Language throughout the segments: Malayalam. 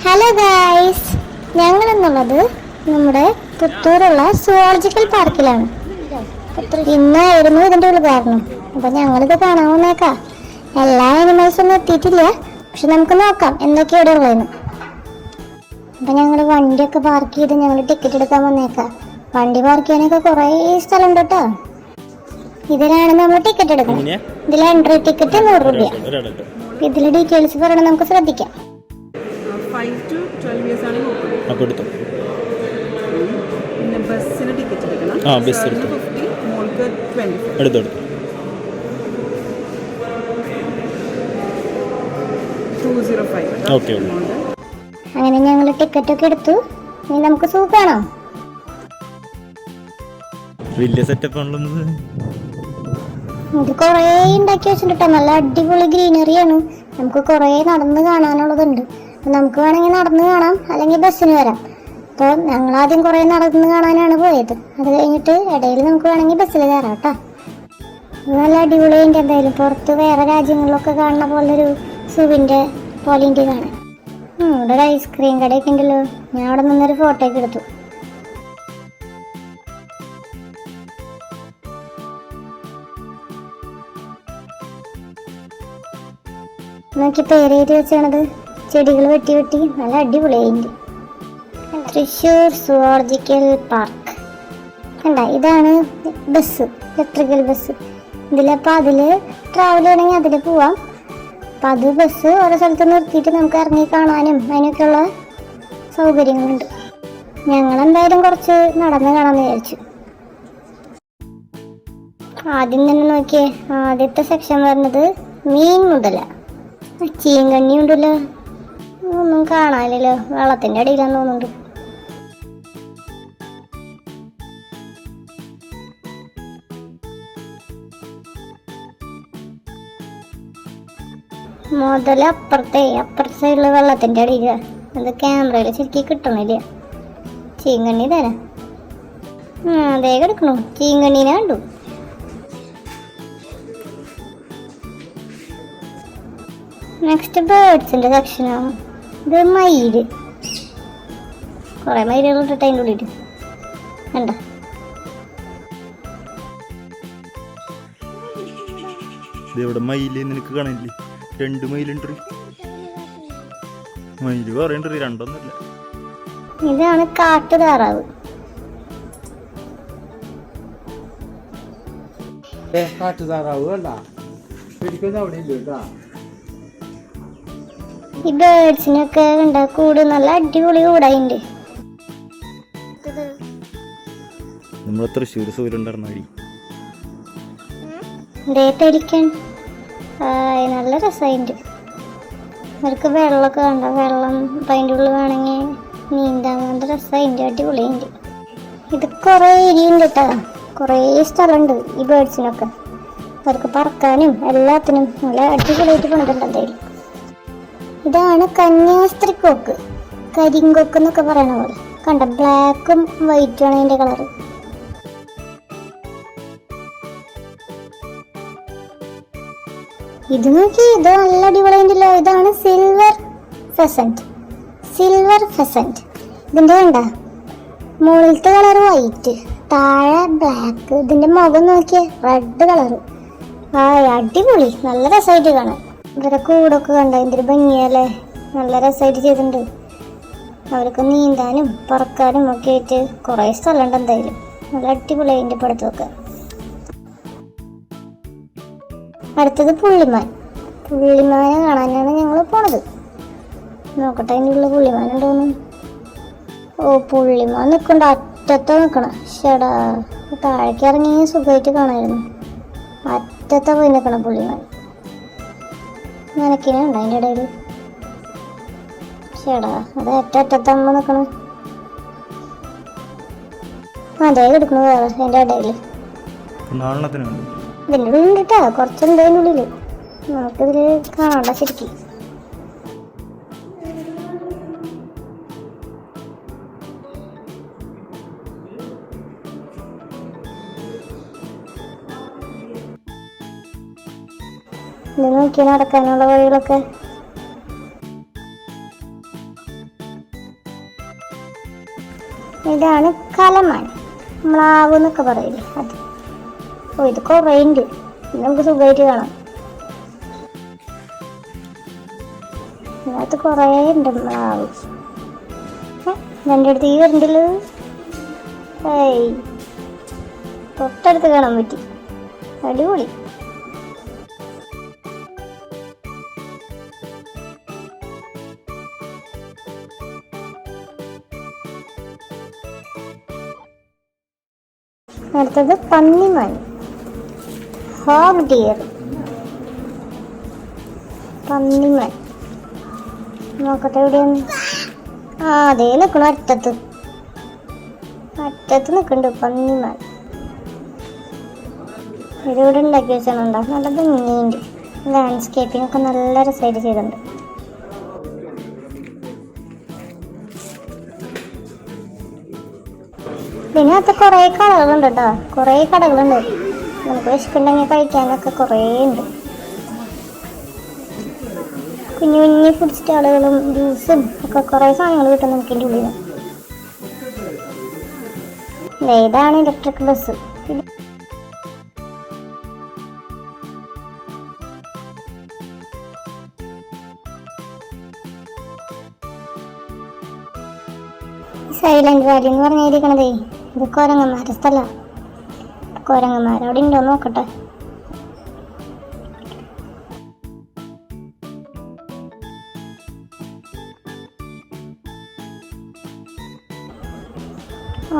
ഹലോ ഗായ്സ്, ഞങ്ങളെന്നുള്ളത് നമ്മുടെ പുത്തൂരുള്ള സുവോളജിക്കൽ പാർക്കിലാണ്. ഇന്നായിരുന്നു ഇതിൻ്റെ ഉദ്ഘാടനം. അപ്പം ഞങ്ങളിത് കാണാൻ വന്നേക്കാം. എല്ലാ ആനിമൽസൊന്നും എത്തിയിട്ടില്ല, പക്ഷെ നമുക്ക് നോക്കാം എന്തൊക്കെ ഇവിടെ ഉള്ളതെന്ന്. അപ്പം ഞങ്ങൾ വണ്ടിയൊക്കെ പാർക്ക് ചെയ്ത് ഞങ്ങൾ ടിക്കറ്റ് എടുക്കാൻ വന്നേക്കാം. വണ്ടി പാർക്ക് ചെയ്യാനൊക്കെ കുറേ സ്ഥലമുണ്ട് കേട്ടോ. ഇതിലാണ് നമ്മൾ ടിക്കറ്റ് എടുക്കുന്നത്. ഇതിൽ എൻട്രി ടിക്കറ്റ് 100 രൂപ. ഇതിൽ ഡീറ്റെയിൽസ് പറയണം, നമുക്ക് ശ്രദ്ധിക്കാം. 5 to 12 years ആണ് നോക്കുന്നത്. പിന്നെ ബസ്സിന് ടിക്കറ്റ് എടുക്കണം. ബസ് 50, മോൾക്ക് 20. എടുത്തു 205. ഓക്കെ. അങ്ങനെ ഞങ്ങൾ ടിക്കറ്റ് ഒക്കെ എടുത്തു. ഇനി നമുക്ക് സൂ കാണാം. വലിയ സെറ്റപ്പ് ആണല്ലോ. ഇത് കുറേ ഉണ്ടാക്കി വെച്ചിട്ടുണ്ട്. നല്ല അടിപൊളി ഗ്രീനറിയാണ്. നമുക്ക് കുറേ നടന്ന് കാണാനുള്ളതുണ്ട്. നമുക്ക് വേണമെങ്കിൽ നടന്ന് കാണാം, അല്ലെങ്കിൽ ബസ്സിന് വരാം. അപ്പോൾ ഞങ്ങൾ ആദ്യം കുറേ നടന്ന് കാണാനാണ് പോയത്. അത് കഴിഞ്ഞിട്ട് ഇടയിൽ നമുക്ക് വേണമെങ്കിൽ ബസ്സിൽ കയറാം കേട്ടോ. നല്ല അടിപൊളിയുണ്ട്. എന്തായാലും പുറത്ത് വേറെ രാജ്യങ്ങളിലൊക്കെ കാണുന്ന പോലൊരു സൂവിൻ്റെ പോലെ ഉണ്ട് കാണാൻ. ഇവിടെ ഒരു ഐസ്ക്രീം കടയൊക്കെ ഉണ്ടല്ലോ. ഞാൻ അവിടെ നിന്നൊരു ഫോട്ടോ ഒക്കെ എടുത്തു. നോക്കി പേര് എഴുതി വെച്ചാണത്. ചെടികൾ വെട്ടി വെട്ടി നല്ല അടിപൊളിയായിട്ടുണ്ട്. തൃശ്ശൂർ സുവോളജിക്കൽ പാർക്ക് കണ്ട. ഇതാണ് ബസ്, ഇലക്ട്രിക്കൽ ബസ്. ഇതിലപ്പോൾ അതിൽ ട്രാവൽ ചെയ്യണമെങ്കിൽ അതിൽ പോവാം. അപ്പം അത് ബസ് ഓരോ സ്ഥലത്ത് നിർത്തിയിട്ട് നമുക്ക് ഇറങ്ങി കാണാനും അതിനൊക്കെയുള്ള സൗകര്യങ്ങളുണ്ട്. ഞങ്ങളെന്തായാലും കുറച്ച് നടന്ന് കാണാമെന്ന് വിചാരിച്ചു. ആദ്യം തന്നെ നോക്കിയേ, ആദ്യത്തെ സെക്ഷൻ വരുന്നത് മീൻ മുതല. ചീങ്കണ്ണി ഉണ്ടല്ലോ, ഒന്നും കാണാനില്ലല്ലോ, വെള്ളത്തിൻ്റെ അടിയിലാന്ന് തോന്നുന്നുണ്ട്. മുതല അപ്പുറത്തെ സൈഡില് വെള്ളത്തിൻ്റെ അടിയില. അത് ക്യാമറയിൽ ശരിക്കും കിട്ടണില്ല. ചീങ്കണ്ണി തരാം. അതേ കിടക്കണു. ചീങ്കണ്ണീനെ കണ്ടു. നെക്സ്റ്റ് ബേർഡ്സിൻ്റെ സെക്ഷനാണ്. ഇത് മയില്. കുറേ മയിലുകൾ ഇട്ടിട്ട് അതിൻ്റെ ഉള്ളിൽ കണ്ട. ഇവിടെ മയില് നിനക്ക് കാണില്ലേ? 2 മയിലുണ്ട്. മയില് പറയണ്ട, 2ഒന്നുമില്ല. ഇതാണ് കാട്ടു താറാവ്. കാട്ടു താറാവ് കണ്ട ശരിക്കും അവിടെ ഇല്ല കേട്ടാ. ഈ ബേർഡ്സിനൊക്കെ കണ്ട കൂട് നല്ല അടിപൊളി കൂടായിണ്ട്. നമ്മളെ തൃശ്ശൂർ സൂര്യണ്ടായിരുന്നടി പെലിക്കൻ. നല്ല രസമായിട്ടുണ്ട്. അവർക്ക് വെള്ളമൊക്കെ കണ്ട. വെള്ളം അതിൻ്റെ ഉള്ളിൽ വേണമെങ്കിൽ നീന്താൻ നല്ല രസമായിട്ടുണ്ട്, അടിപൊളിയുണ്ട്. ഇത് കുറേ ഏരിയ ഉണ്ട് കേട്ടോ. കുറേ സ്ഥലമുണ്ട് ഈ ബേർഡ്സിനൊക്കെ. അവർക്ക് പറക്കാനും എല്ലാത്തിനും നല്ല അടിപൊളിയായിട്ട് പണിതുണ്ട് എന്തായാലും. ഇതാണ് കന്യാസ്ത്രീക്കൊക്ക്, കരിങ്കൊക്ക് എന്നൊക്കെ പറയണ പോലെ കണ്ട. ബ്ലാക്കും വൈറ്റും ആണ് അതിൻ്റെ കളറ്. ഇത് നോക്കി, ഇത് നല്ല അടിപൊളിയുണ്ടല്ലോ. ഇതാണ് സിൽവർ ഫെസന്റ്. ഇതിൻ്റെ കണ്ട മുകളിലത്തെ കളർ വൈറ്റ്, താഴെ ബ്ലാക്ക്. ഇതിൻ്റെ മുഖം നോക്കിയ റെഡ് കളറ്. അടിപൊളി, നല്ല രസമായിട്ട് കാണാം. ഇവരെ കൂടൊക്കെ കണ്ട എന്തൊരു ഭംഗിയല്ലേ, നല്ല രസമായിട്ട് ചെയ്തിട്ടുണ്ട്. അവർക്ക് നീന്താനും പറക്കാനും ഒക്കെ ആയിട്ട് കുറേ സ്ഥലമുണ്ട്. എന്തായാലും നല്ല അടിപൊളി അതിൻ്റെ പടുത്തൊക്കെ. അടുത്തത് പുള്ളിമാനെ കാണാനാണ് ഞങ്ങൾ പോണത്. നോക്കട്ടെ അതിൻ്റെ ഉള്ളിൽ പുള്ളിമാനുണ്ടോന്ന്. പുള്ളിമാൻ നിൽക്കണ്ട, അറ്റത്ത് നിൽക്കണം. ഷടാ, താഴേക്ക് ഇറങ്ങി സുഖമായിട്ട് കാണായിരുന്നു. അറ്റത്താ പോയി നിൽക്കണം പുള്ളിമാൻ. നനക്കിനുണ്ട് അതിൻ്റെ ഇടയിൽ. ചേടാ, അത് അറ്റത്താകുമ്പോൾ നിൽക്കണം. അതേ കിടക്കണു വേറെ അതിൻ്റെ ഇടയിൽ. ഇതിൻ്റെ ഉള്ളിൽ കേട്ടോ, കുറച്ചുണ്ട് അതിൻ്റെ ഉള്ളിൽ. നമുക്കിതിൽ കാണണ്ട ശരിക്കും. ഇത് നോക്കി നടക്കാനുള്ള വഴികളൊക്കെ. ഇതാണ് കലമാൻ, മ്ലാവ് എന്നൊക്കെ പറയില്ലേ അത്. ഓ ഇത് കുറേ ഉണ്ട്, നമുക്ക് സുഖമായിട്ട് കാണാം. ഇതിനകത്ത് കുറേ ഉണ്ട് മ്ലാവ്. എൻ്റെ അടുത്ത് ഈ വരണ്ടല്ലോ. ഏയ് തൊട്ടടുത്ത് കാണാൻ പറ്റി, അടിപൊളി. അടുത്തത് പന്നിമാൻ, ഹോഗ് ഡിയർ. പന്നിമാൻ നോക്കട്ടെ എവിടെയാണ്. അതേ നിൽക്കണു, അറ്റത്ത് നിൽക്കുന്നുണ്ട് പന്നിമാൻ. ഇതിവിടെ ഉണ്ടാക്കി വെച്ചാലുണ്ടോ, നല്ല ഭംഗിയുണ്ട്. ലാൻഡ്സ്കേപ്പിംഗ് ഒക്കെ നല്ല രസമായിട്ട് ചെയ്തിട്ടുണ്ട്. ഇതിനകത്ത് കുറേ കടകളുണ്ട് കേട്ടോ, കുറേ കടകളുണ്ട്. നമുക്ക് വിശക്കുണ്ടെങ്കിൽ കഴിക്കാനൊക്കെ കുറേ ഉണ്ട്. കുഞ്ഞു കുഞ്ഞു ഫുഡ് സ്റ്റാളുകളും ജ്യൂസും ഒക്കെ കുറേ സാധനങ്ങൾ കിട്ടും നമുക്ക് ഇതിൻ്റെ ഉള്ളിൽ. ഇതാണ് ഇലക്ട്രിക് ബസ്. സൈലന്റ് വാലി എന്ന് പറഞ്ഞിരിക്കണതേ ഇത് കുരങ്ങന്മാരുടെ സ്ഥലമാണ്. കുരങ്ങന്മാരവിടെ ഉണ്ടോ നോക്കട്ടെ.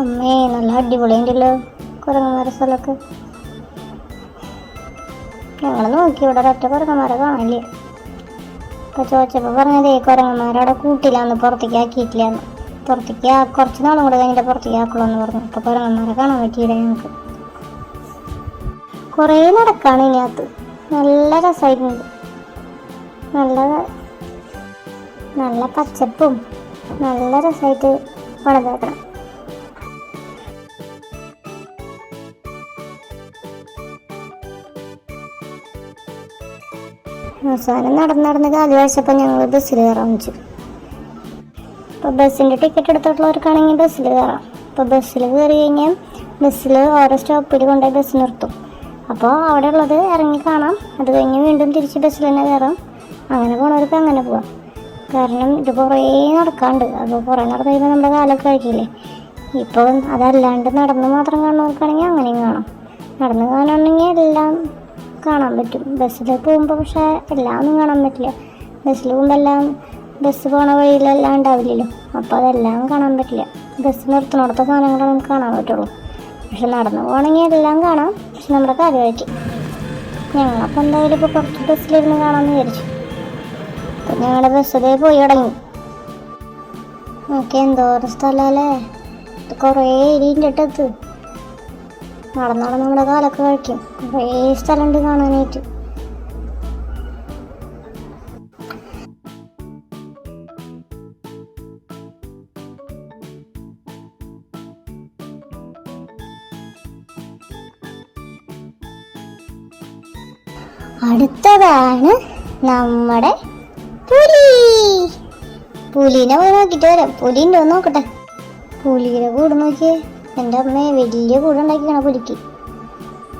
അമ്മേ നല്ല അടിപൊളിയുണ്ടല്ലോ കുരങ്ങന്മാരുടെ സ്ഥലമൊക്കെ. ഞങ്ങൾ നോക്കി ഇവിടെ ഒരൊറ്റ കുരങ്ങന്മാരെ കാണില്ല. ഇപ്പൊ ചോദിച്ചപ്പോൾ പറഞ്ഞതേ കുരങ്ങന്മാരവിടെ കൂട്ടിലാന്ന്, പുറത്തേക്ക് ആക്കിയിട്ടില്ലാന്ന്. പുറത്തേക്ക് കുറച്ച് നാളും കൂടെ കഴിഞ്ഞിട്ട് പുറത്തേക്ക് ആക്കുള്ളൂ പറഞ്ഞു. അപ്പോൾ കുരങ്ങന്മാരെ കാണാൻ പറ്റിയില്ല ഞങ്ങൾക്ക്. കുറേ നടക്കാണ് ഇതിനകത്ത്, നല്ല രസമായിട്ടുണ്ട്. നല്ല പച്ചപ്പും നല്ല രസമായിട്ട് പണിതേക്കണം. അവസാനം നടന്ന് കാല് കഴിച്ചപ്പോൾ ഞങ്ങൾ ബസ്സിൽ കയറാൻ വെച്ചു. ഇപ്പോൾ ബസ്സിൻ്റെ ടിക്കറ്റ് എടുത്തിട്ടുള്ളവർക്കാണെങ്കിൽ ബസ്സിൽ കയറാം. ഇപ്പോൾ ബസ്സിൽ കയറി കഴിഞ്ഞാൽ ബസ്സിൽ ഓരോ സ്റ്റോപ്പിൽ കൊണ്ടുപോയി ബസ് നിർത്തും. അപ്പോൾ അവിടെ ഉള്ളത് ഇറങ്ങി കാണാം. അത് കഴിഞ്ഞ് വീണ്ടും തിരിച്ച് ബസ്സിൽ തന്നെ കയറാം. അങ്ങനെ പോണവർക്ക് അങ്ങനെ പോവാം. കാരണം ഇത് കുറേ നടക്കാണ്ട്. അപ്പോൾ കുറേ നടന്നു കഴിയുമ്പോൾ നമ്മുടെ കാലൊക്കെ കഴിക്കില്ലേ. ഇപ്പോൾ അതല്ലാണ്ട് നടന്ന് മാത്രം കാണുന്നവർക്കാണെങ്കിൽ അങ്ങനെയും കാണാം. നടന്ന് കാണുകയാണെങ്കിൽ എല്ലാം കാണാൻ പറ്റും. ബസ്സിൽ പോകുമ്പോൾ പക്ഷേ എല്ലാം ഒന്നും കാണാൻ പറ്റില്ല. ബസ്സിൽ പോകുമ്പോൾ എല്ലാം ബസ് പോണ വഴിയിലെല്ലാം ഉണ്ടാവില്ലല്ലോ. അപ്പോൾ അതെല്ലാം കാണാൻ പറ്റില്ല. ബസ് നിർത്തുന്നിടത്ത സാധനങ്ങളെ നമുക്ക് കാണാൻ പറ്റുള്ളൂ. പക്ഷെ നടന്നു പോകണമെങ്കിൽ എല്ലാം കാണാം. പക്ഷെ നമ്മുടെ കാര്യമായിട്ട് ഞങ്ങളപ്പോൾ എന്തായാലും ഇപ്പോൾ കുറച്ച് ബസ്സിലിരുന്ന് കാണാമെന്ന് വിചാരിച്ചു. അപ്പം ഞങ്ങളുടെ ബസ്സിലേ പോയി തുടങ്ങി. ഓക്കെ, എന്തോരം സ്ഥലമല്ലേ. ഇത് കുറേ ഇരിൻ്റെ ഇട്ടത്ത് നടന്ന് നമ്മുടെ കാലൊക്കെ കഴിക്കും. കുറേ സ്ഥലമുണ്ട് കാണാനായിട്ട്. അടുത്തതാണ് നമ്മുടെ പുലി. പുലീനെ പോയി നോക്കിയിട്ട് വരാം. പുലി ഉണ്ടോ നോക്കട്ടെ. പുലിയുടെ കൂട് നോക്കിയേ. എൻ്റെ അമ്മയെ വലിയ കൂട് ഉണ്ടാക്കിയാണ് പുലിക്ക്.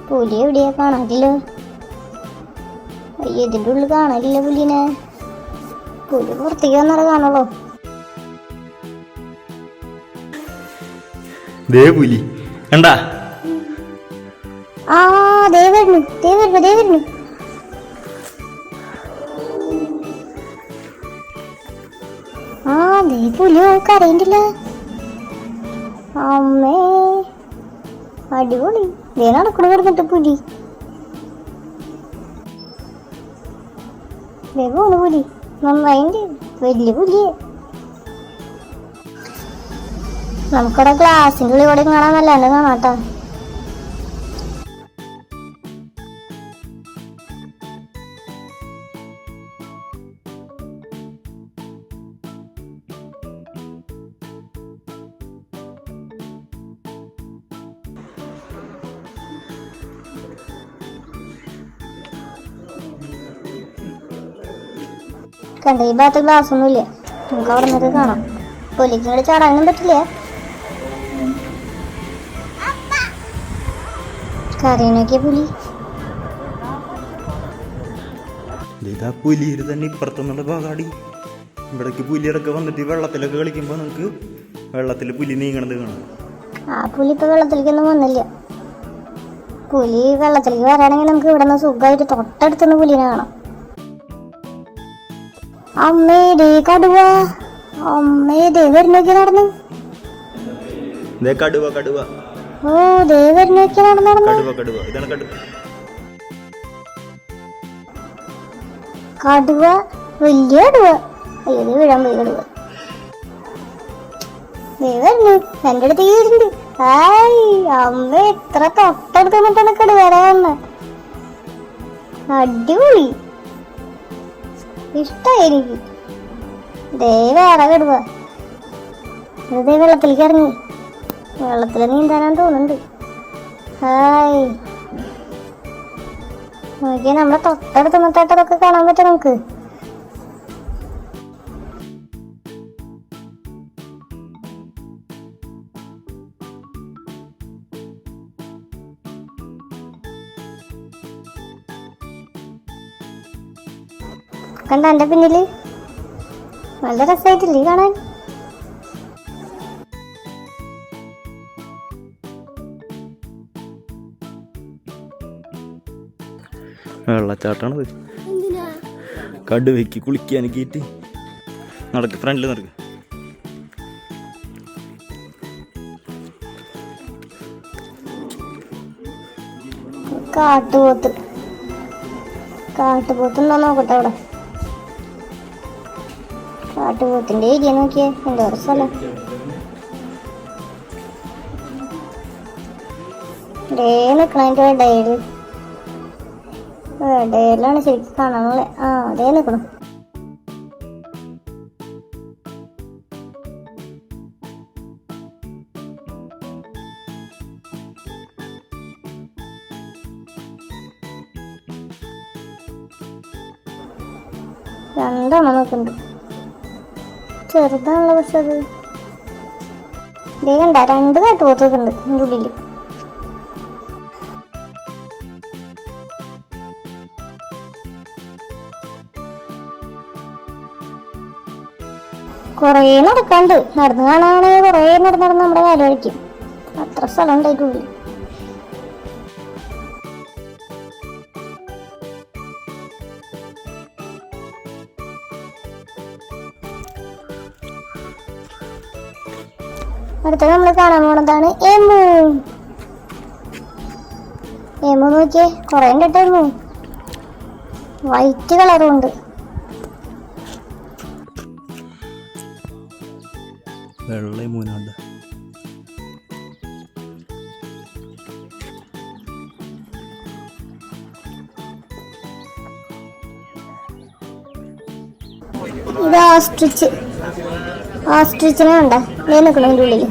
പുലി എവിടെയാ കാണാനില്ലോ. അയ്യോ, ഇതിൻ്റെ ഉള്ളിൽ കാണാനില്ല പുലിനെ. പുലി പുറത്തേക്ക് വന്നാലേ കാണുള്ളൂ. പുലി കണ്ടാ? ദേ വരുന്നു. പുലി കരയിട്ടില്ല. അമ്മേ അടിപൊളി. ദേ നടക്കണ കിടന്നിട്ട് പുലി. ദേ പോണു പുലി. നന്നായിണ്ട്, വലിയ പുലിയെ. നമുക്കിവിടെ ഗ്ലാസിൻ്റെ ഉള്ളിൽ കൂടെ കാണാൻ നല്ലാണ്ട് കാണാട്ടോ. കണ്ട, ഈ ഭാഗത്ത് ഗ്ലാസ് ഒന്നുമില്ല. നമുക്ക് അവിടെ നിന്നൊക്കെ കാണാം. പുലിക്ക് ഇങ്ങോട്ട് ചാടാനും പറ്റില്ല. കറി നോക്കിയ പുലി. ഇതാ പുലിയിൽ തന്നെ ഇപ്പുറത്തുനിന്നുള്ള ഭാഗാടി. ഇവിടേക്ക് പുലിയൊക്കെ വന്നിട്ട് വെള്ളത്തിലൊക്കെ കളിക്കുമ്പോൾ നമുക്ക് വെള്ളത്തിൽ പുലി നീങ്ങണത് കാണാം. ആ പുലി ഇപ്പൊ വെള്ളത്തിലേക്കൊന്നും വന്നില്ല. പുലി വെള്ളത്തിലേക്ക് വരാണെങ്കിൽ നമുക്ക് ഇവിടെ നിന്ന് സുഖമായിട്ട് തൊട്ടടുത്തുനിന്ന് പുലിനെ കാണാം. അമ്മേ ദേ കടുവ. അമ്മേ ദേ വരുന്നൊക്കെ നടന്നു. കടുവ കടുവ. ഓ ദേ വരുന്നൊക്കെ നടന്നു. കടുവ കടുവ. ഇതാണ് കടുവ. കടുവ, വലിയ കടുവ. അയ്യോ വീഴാൻ പോയി കടുവ. ദേ വരുന്നു, എൻ്റെ അടുത്തേക്ക് വരുന്നുണ്ട്. ഹായ് അമ്മ, എത്ര തൊട്ടടുത്ത് നിന്നിട്ടാണ് കടുവ വന്നെ. അടിപൊളി, ഇഷ്ടായി എനിക്ക്. ദേ വേറെ കടുവ. ദേ വെള്ളത്തിലേക്ക് ഇറങ്ങി. വെള്ളത്തിൽ നീന്താനാന്ന് തോന്നുന്നുണ്ട്. ഹായ് നോക്കിയാൽ നമ്മളെ തൊട്ടടുത്ത് നിന്നിട്ടതൊക്കെ കാണാൻ പറ്റും നമുക്ക്. കണ്ട എൻ്റെ പിന്നില് നല്ല രസമായിട്ടില്ലേ കാണാൻ. വെള്ളച്ചാട്ടാണത്. കടുവയ്ക്ക് കുളിക്കാനൊക്കെയിട്ട് നടക്ക്, ഫ്രണ്ടിൽ നടക്ക്. കാട്ടുപോത്ത്. കാട്ടുപോത്തുണ്ടോ നോക്കട്ടെ അവിടെ. കാട്ടുപോത്തിന്റെ ഏരിയ നോക്കിയേ, എന്തോ സ്ഥലം. ഡേ നിക്കണതിന്റെ ഇടയില്, ഇടയിലാണ് ശരിക്കും കാണാനുള്ളത്. ആ അതേ നിക്കണം. രണ്ടെണ്ണം നോക്കുന്നുണ്ട്. ചെറുതാണല്ലോ പക്ഷെ അത്. ദേ കണ്ട, 2 കാട്ടുപോത്തൊക്കെ ഉണ്ട് എൻ്റെ ഉള്ളിൽ. കുറേ നടക്കാണ്ട്. നടന്ന് കാണാണെങ്കിൽ കുറേ നടന്ന് നമ്മുടെ കാര്യം കഴിക്കും. അത്ര സ്ഥലം ഉണ്ടായിട്ട് ഉള്ളിൽ. അടുത്ത നമ്മൾ കാണാൻ പോണതാണ് എമു. എമു നോക്കിയേ, കുറേ ഉണ്ട് എമു. വൈറ്റ് കളറും ഉണ്ട്. വെള്ള മൂന്നുണ്ട്. ഇത് ഓസ്ട്രിച്ച്. ഓസ്ട്രിച്ചിനെ കണ്ട നിൽക്കണം അതിൻ്റെ ഉള്ളിൽ.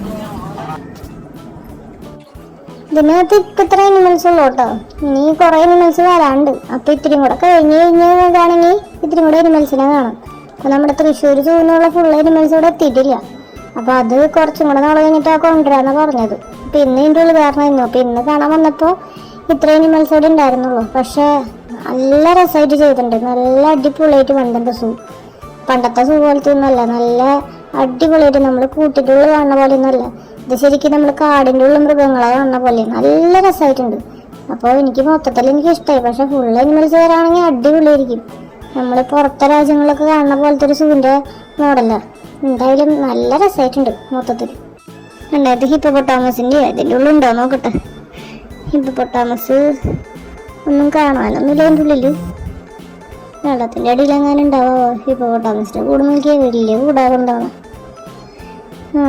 ഇതിനകത്ത് ഇപ്പം ഇത്ര അനിമൽസ് ഉള്ളു കേട്ടോ. ഇനി കുറേ അനിമൽസ് വരാണ്ട്. അപ്പം ഇത്തിരിയും കൂടെ കഴിഞ്ഞാണെങ്കിൽ ഇത്തിരിയും കൂടെ അനിമൽസിനെ കാണാം. അപ്പം നമ്മുടെ തൃശ്ശൂർ സൂന്നുള്ള ഫുൾ അനിമൽസ് ഇവിടെ എത്തിയിട്ടില്ല. അപ്പം അത് കുറച്ചും കൂടെ നാളെ കഴിഞ്ഞിട്ട് കൊണ്ടുവരാന്നാണ് പറഞ്ഞത്. അപ്പം ഇന്ന് ഇതിൻ്റെ ഉള്ളിൽ കാരണമായിരുന്നു. അപ്പം ഇന്ന് കാണാൻ വന്നപ്പോൾ ഇത്ര അനിമൽസ് ഇവിടെ ഉണ്ടായിരുന്നുള്ളൂ. പക്ഷേ നല്ല രസമായിട്ട് ചെയ്തിട്ടുണ്ട്. നല്ല അടിപൊളിയായിട്ട് പണ്ടത്തെ സൂ. പണ്ടത്തെ സൂ പോലത്തെ ഒന്നുമല്ല, നല്ല അടിപൊളിയായിട്ട് നമ്മൾ കൂട്ടിൻ്റെ ഉള്ളിൽ കാണുന്ന പോലെ ഒന്നുമല്ല. ഇത് ശരിക്കും നമ്മൾ കാടിൻ്റെ ഉള്ളിൽ മൃഗങ്ങളെ കാണുന്ന പോലെ നല്ല രസമായിട്ടുണ്ട്. അപ്പോൾ എനിക്ക് മൊത്തത്തിൽ എനിക്ക് ഇഷ്ടമായി. പക്ഷെ ഫുൾ അനിമൽസ് വരാണെങ്കിൽ അടിപൊളിയായിരിക്കും. നമ്മൾ പുറത്തെ രാജ്യങ്ങളൊക്കെ കാണുന്ന പോലത്തെ ഒരു സൂവിൻ്റെ മോഡലാണ്. എന്തായാലും നല്ല രസമായിട്ടുണ്ട് മൊത്തത്തിൽ. രണ്ടായിരത്തി ഹിപ്പോപ്പൊട്ടാമസിൻ്റെ അതിൻ്റെ ഉള്ളിൽ ഉണ്ടോ നോക്കട്ടെ. ഹിപ്പോപ്പൊട്ടാമസ് ഒന്നും കാണാനൊന്നുമില്ല അതിൻ്റെ ഉള്ളിൽ. വെള്ളത്തിൻ്റെ അടിയിൽ എങ്ങനെ ഉണ്ടാവുമോ? ഹിപ്പോപ്പൊട്ടാമസിൻ്റെ കൂടെ നോക്കിയാൽ വലിയ കൂടാകുണ്ടാവണം.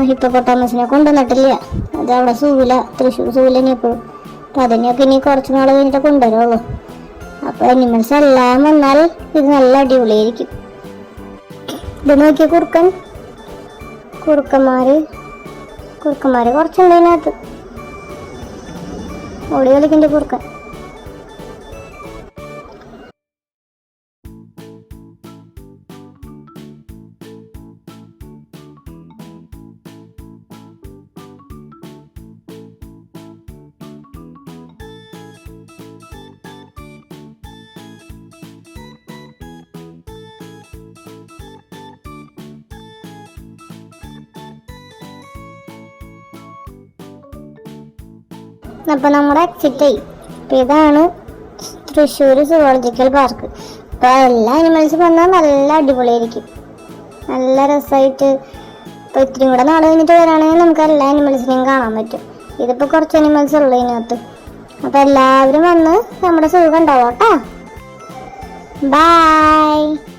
ഹിപ്പോപ്പൊട്ടാമസിനെ കൊണ്ടുവന്നിട്ടില്ല. അത് അവിടെ സൂവില, തൃശ്ശൂർ സൂവിലെന്നെ എപ്പോഴും. അപ്പം അതിനെയൊക്കെ ഇനി കുറച്ച് നാൾ കഴിഞ്ഞിട്ട് കൊണ്ടുവരുള്ളൂ. അപ്പോൾ അനിമൽസ് എല്ലാം വന്നാൽ ഇത് നല്ല അടിപൊളിയായിരിക്കും. ഇത് നോക്കിയ കുറുക്കന്മാര് കുറച്ചുണ്ട് അതിനകത്ത്. ഓടി കളിക്കണ്ട കുറുക്കൻ. അപ്പോൾ നമ്മുടെ എക്സിറ്റ് ആയി. അപ്പോൾ ഇതാണ് തൃശ്ശൂർ സുവോളജിക്കൽ പാർക്ക്. അപ്പോൾ എല്ലാ അനിമൽസും വന്നാൽ നല്ല അടിപൊളിയായിരിക്കും, നല്ല രസമായിട്ട്. ഇപ്പോൾ ഇത്തിരി കൂടെ നാളെ കഴിഞ്ഞിട്ട് വരാണെങ്കിൽ നമുക്ക് എല്ലാ അനിമൽസിനെയും കാണാൻ പറ്റും. ഇതിപ്പോൾ കുറച്ച് അനിമൽസ് ഉള്ളൂ ഇതിനകത്ത്. അപ്പോൾ എല്ലാവരും വന്ന് നമ്മുടെ സൂ കണ്ടാവും കേട്ടോ. ബൈ.